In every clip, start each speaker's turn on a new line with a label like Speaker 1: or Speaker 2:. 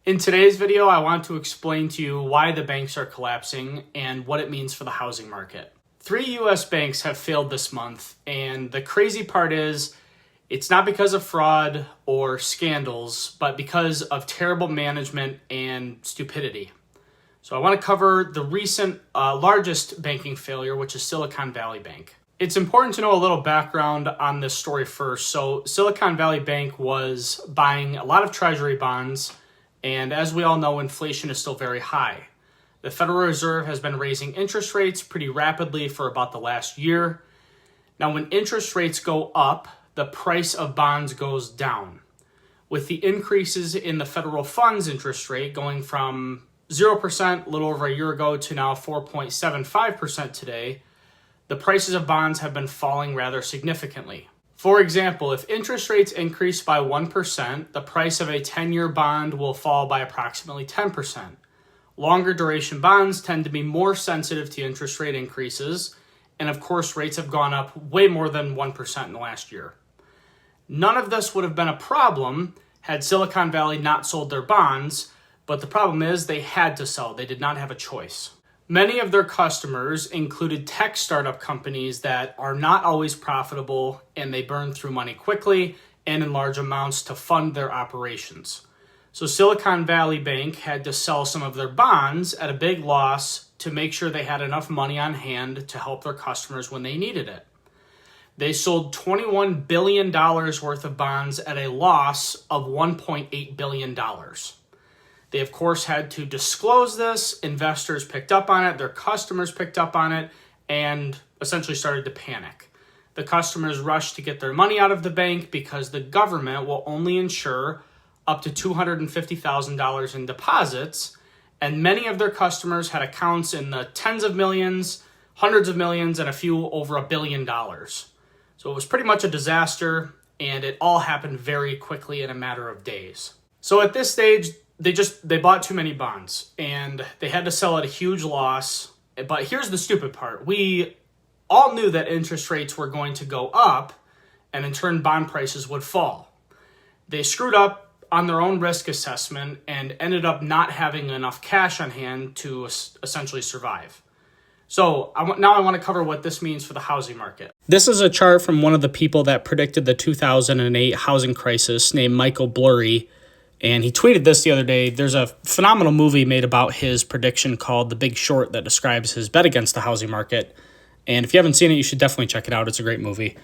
Speaker 1: In today's video, I want to explain to you why the banks are collapsing and what it means for the housing market. 3 U.S. banks have failed this month, and the crazy part is it's not because of fraud or scandals, but because of terrible management and stupidity. So I want to cover the recent largest banking failure, which is Silicon Valley Bank. It's important to know a little background on this story first. So Silicon Valley Bank was buying a lot of treasury bonds, and as we all know, inflation is still very high. The Federal Reserve has been raising interest rates pretty rapidly for about the last year. Now, when interest rates go up, the price of bonds goes down. With the increases in the federal funds interest rate going from 0% a little over a year ago to now 4.75% today, the prices of bonds have been falling rather significantly. For example, if interest rates increase by 1%, the price of a 10-year bond will fall by approximately 10%. Longer duration bonds tend to be more sensitive to interest rate increases, and of course, rates have gone up way more than 1% in the last year. None of this would have been a problem had Silicon Valley not sold their bonds, but the problem is they had to sell. They did not have a choice. Many of their customers included tech startup companies that are not always profitable, and they burn through money quickly and in large amounts to fund their operations. So Silicon Valley Bank had to sell some of their bonds at a big loss to make sure they had enough money on hand to help their customers when they needed it. They sold $21 billion worth of bonds at a loss of $1.8 billion. They, of course, had to disclose this. Investors picked up on it. Their customers picked up on it and essentially started to panic. The customers rushed to get their money out of the bank because the government will only insure up to $250,000 in deposits, and many of their customers had accounts in the tens of millions, hundreds of millions, and a few over $1 billion. So it was pretty much a disaster, and it all happened very quickly in a matter of days. So at this stage, they bought too many bonds, and they had to sell at a huge loss. But here's the stupid part. We all knew that interest rates were going to go up, and in turn, bond prices would fall. They screwed up on their own risk assessment and ended up not having enough cash on hand to essentially survive. So now I want to cover what this means for the housing market. This is a chart from one of the people that predicted the 2008 housing crisis named Michael Blurry, and he tweeted this the other day. There's a phenomenal movie made about his prediction called The Big Short that describes his bet against the housing market. And if you haven't seen it, you should definitely check it out. It's a great movie.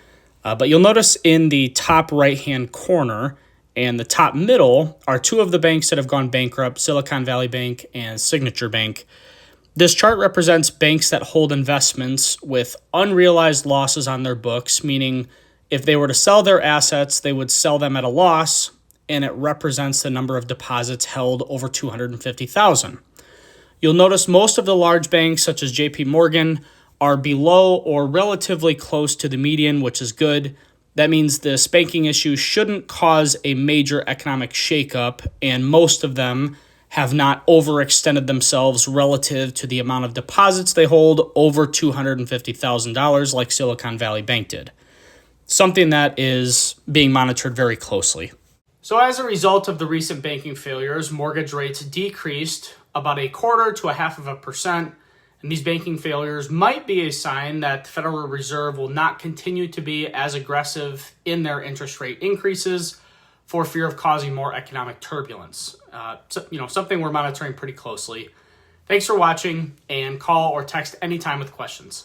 Speaker 1: But you'll notice in the top right-hand corner and the top middle are two of the banks that have gone bankrupt, Silicon Valley Bank and Signature Bank. This chart represents banks that hold investments with unrealized losses on their books, meaning if they were to sell their assets, they would sell them at a loss, and it represents the number of deposits held over $250,000. You'll notice most of the large banks, such as JP Morgan, are below or relatively close to the median, which is good. That means this banking issue shouldn't cause a major economic shakeup, and most of them have not overextended themselves relative to the amount of deposits they hold over $250,000 like Silicon Valley Bank did. Something that is being monitored very closely. So as a result of the recent banking failures, mortgage rates decreased about 1/4 to 0.5%. And these banking failures might be a sign that the Federal Reserve will not continue to be as aggressive in their interest rate increases for fear of causing more economic turbulence. Something we're monitoring pretty closely. Thanks for watching, and call or text anytime with questions.